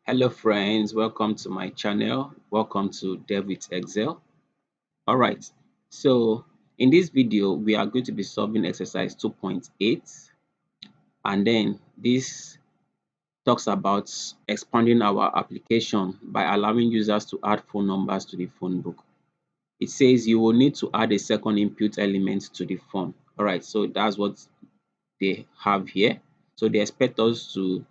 Hello friends, welcome to my channel. Welcome to Dev with Excel. All right, so in this video, we are going to be solving exercise 2.8, and then this talks about expanding our application by allowing users to add phone numbers to the phone book. It says you will need to add a second input element to the phone. All right, so that's what they have here. So they expect us to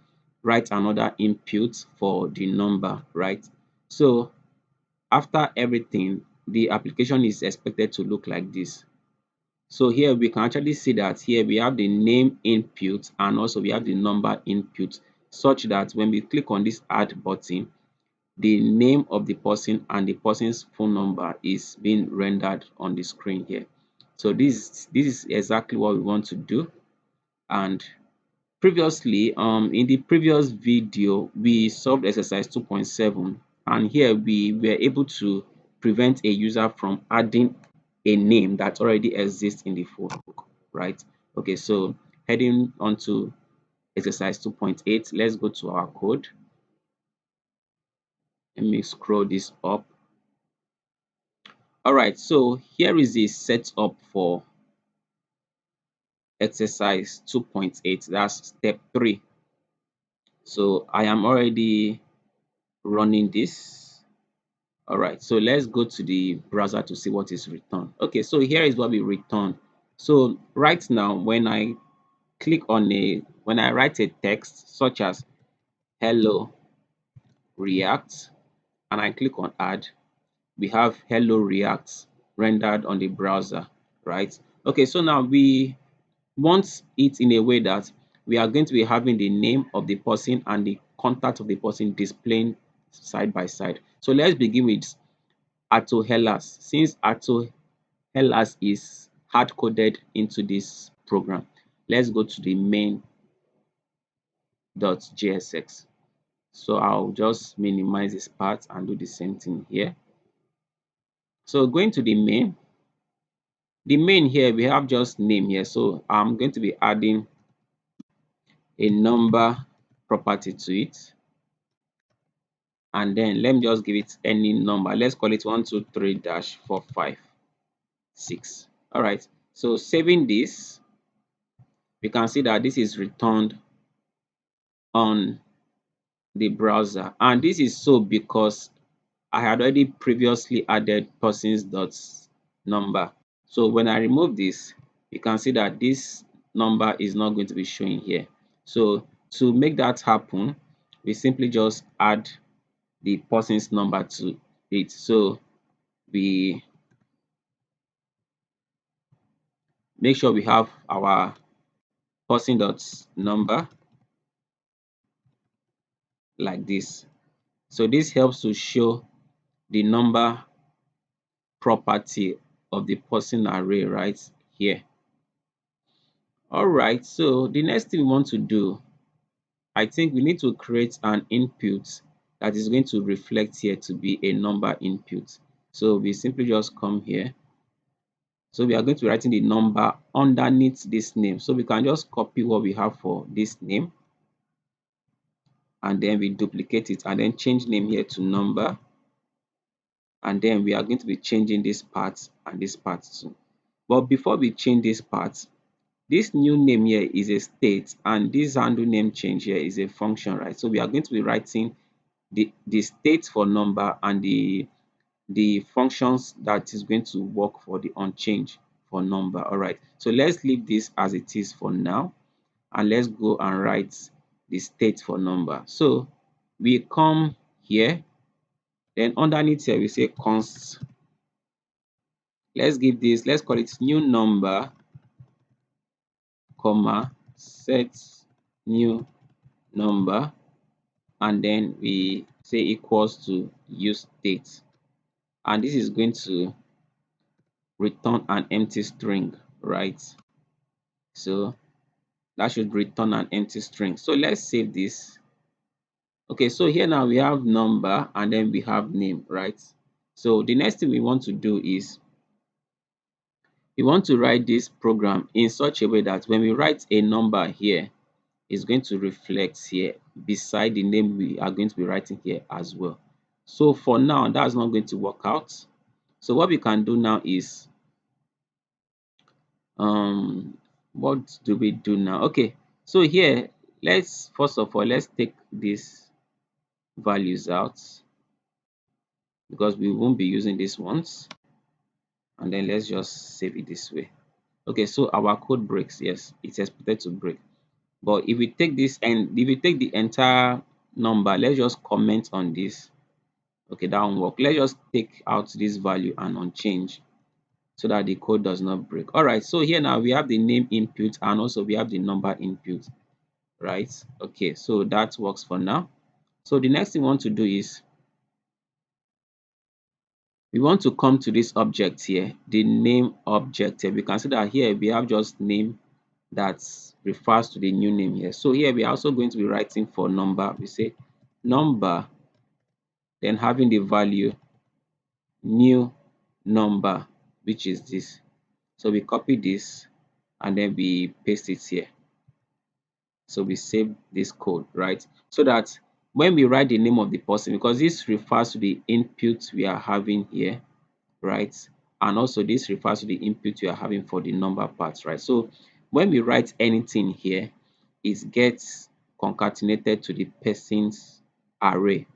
write another input for the number, right? So after everything, the application is expected to look like this. So here we can actually see that here we have the name input and also we have the number input, such that when we click on this add button, the name of the person and the person's phone number is being rendered on the screen here. So this is exactly what we want to do. And previously, in the previous video, we solved exercise 2.7, and here we were able to prevent a user from adding a name that already exists in the phone book, right? Okay, so heading on to exercise 2.8, let's go to our code. Let me scroll this up. All right, so here is the setup for exercise 2.8. That's step 3. So I am already running this. All right, so let's go to the browser to see what is returned. Okay, so here is what we return. So right now, when I when I write a text such as hello React and I click on add, we have hello React rendered on the browser, right? Okay, so now we want it in a way that we are going to be having the name of the person and the contact of the person displaying side by side. So let's begin with Atto Hellas. Since Atto Hellas is hard coded into this program, let's go to the main.jsx. So I'll just minimize this part and do the same thing here. So going to the main here, we have just name here. So I'm going to be adding a number property to it. And then let me just give it any number. Let's call it 123-456. All right. So saving this, we can see that this is returned on the browser, and this is so because I had already previously added person's dot number. So when I remove this, you can see that this number is not going to be showing here. So to make that happen, we simply just add the person's number to it. So we make sure we have our person dot number like this. So this helps to show the number property of the person array right here. All right, so the next thing we want to do, I think we need to create an input that is going to reflect here to be a number input. So we simply just come here. So we are going to be writing the number underneath this name. So we can just copy what we have for this name and then we duplicate it and then change name here to number. And then we are going to be changing this part and this part too. But before we change this part, this new name here is a state and this handle name change here is a function, right? So we are going to be writing the state for number and the functions that is going to work for the unchange for number. All right, so let's leave this as it is for now and let's go and write the state for number. So we come here, then underneath here we say const. Let's call it new number comma set new number, and then we say equals to useState, and this is going to return an empty string, right? So that should return an empty string. So let's save this. Okay, so here now we have number and then we have name, right? So the next thing we want to do is we want to write this program in such a way that when we write a number here, is going to reflect here beside the name we are going to be writing here as well. So for now, that's not going to work out. So what we can do now is, what do we do now? Okay, so here, let's first of all, let's take these values out because we won't be using these ones. And then let's just save it this way. Okay, so our code breaks. Yes, it's expected to break. But if we take this and if we take the entire number, let's just comment on this. Okay, that won't work. Let's just take out this value and unchange so that the code does not break. All right, so here now we have the name input and also we have the number input, right? Okay, so that works for now. So the next thing we want to do is we want to come to this object here, the name object here. We can see that here we have just name that refers to the new name here. So here we are also going to be writing for number. We say number, then having the value new number, which is this. So we copy this and then we paste it here. So we save this code, right? So that when we write the name of the person, because this refers to the input we are having here, right? And also this refers to the input we are having for the number parts, right? So when we write anything here, it gets concatenated to the person's array,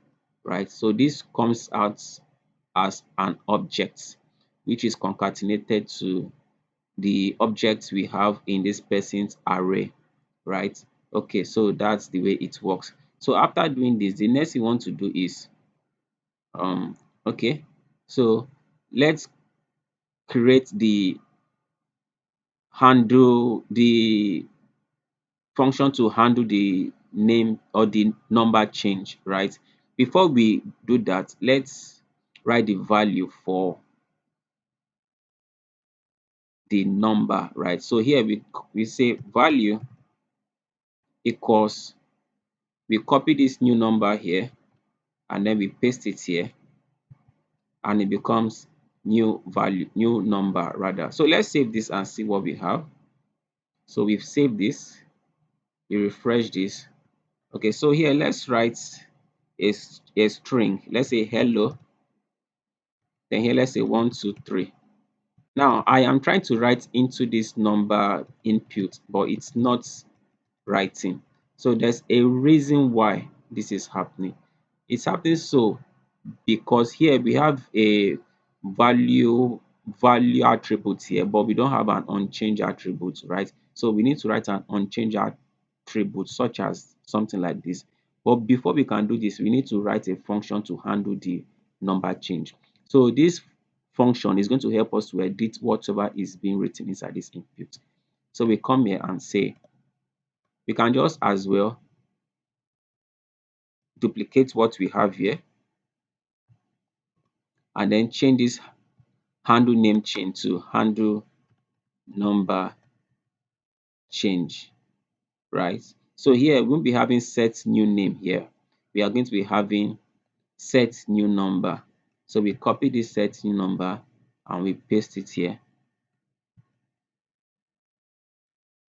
right? So this comes out as an object, which is concatenated to the objects we have in this person's array, right? Okay, so that's the way it works. So after doing this, the next thing we want to do is, okay, so let's create the function to handle the name or the number change, right? Before we do that, let's write the value for the number, right? So here we say value equals, we copy this new number here and then we paste it here and it becomes new value, new number rather. So let's save this and see what we have. So we've saved this, we refresh this. Okay, so here let's write a string. Let's say hello, then here let's say 123. Now I am trying to write into this number input, but it's not writing. So there's a reason why this is happening. It's happening so because here we have a value value attribute here, but we don't have an unchanged attribute, right? So we need to write an unchanged attribute such as something like this. But before we can do this, we need to write a function to handle the number change. So this function is going to help us to edit whatever is being written inside this input. So we come here and say we can just as well duplicate what we have here and then change this handle name chain to handle number change, right? So here we won't be having set new name here. We are going to be having set new number. So we copy this set new number and we paste it here.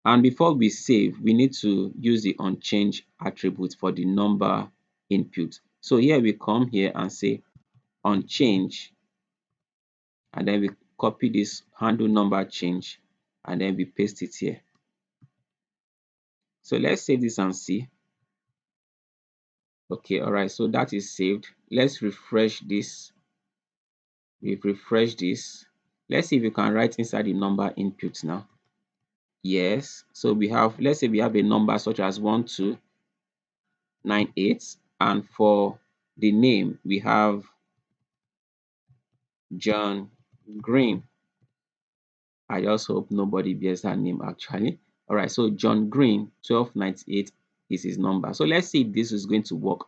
And before we save, we need to use the unchanged attribute for the number input. So here we come here and say unchange, and then we copy this handle number change and then we paste it here. So let's save this and see. Okay, all right, so that is saved. Let's refresh this. We've refreshed this. Let's see if we can write inside the number input now. Yes, so we have, let's say we have a number such as 1298, and for the name we have John Green. I just hope nobody bears that name actually. All right, so John Green 1298 is his number. So let's see if this is going to work.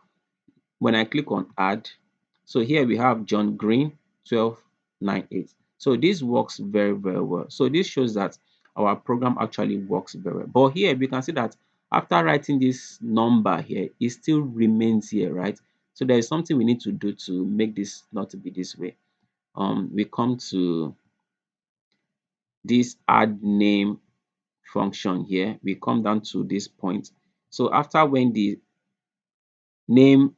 When I click on add, so here we have John Green 1298. So this works very, very well. So this shows that our program actually works very well. But here we can see that after writing this number here, it still remains here, right? So there is something we need to do to make this not to be this way. We come to this add name function here. We come down to this point. So after when the name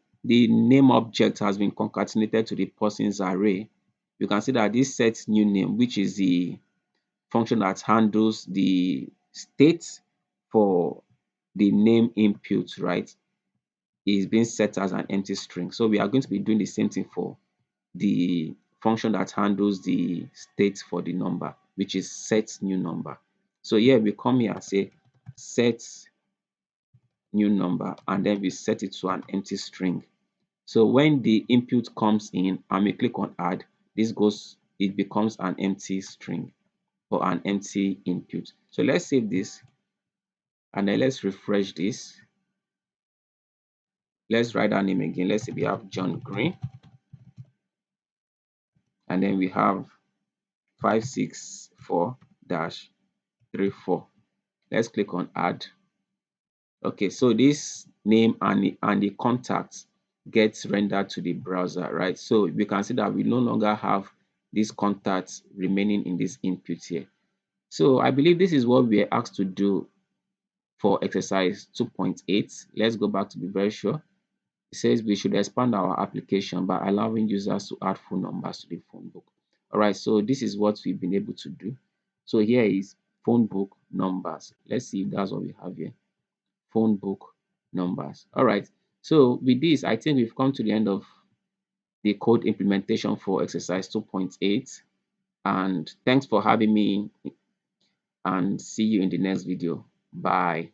object has been concatenated to the person's array, you can see that this set new name, which is the function that handles the state for the name input, right, is being set as an empty string. So we are going to be doing the same thing for the function that handles the state for the number, which is set new number. So here we come here and say set new number, and then we set it to an empty string. So when the input comes in and we click on add, it becomes an empty string or an empty input. So let's save this and then let's refresh this. Let's write our name again. Let's say we have John Green, and then we have 564-34. Let's click on add. Okay, so this name and the contact gets rendered to the browser, right? So we can see that we no longer have these contacts remaining in this input here. So I believe this is what we are asked to do for exercise 2.8. Let's go back to be very sure. It says we should expand our application by allowing users to add phone numbers to the phone book. All right, so this is what we've been able to do. So here is phone book numbers. Let's see if that's what we have here. Phone book numbers. All right, so with this, I think we've come to the end of the code implementation for exercise 2.8. And thanks for having me, and see you in the next video. Bye.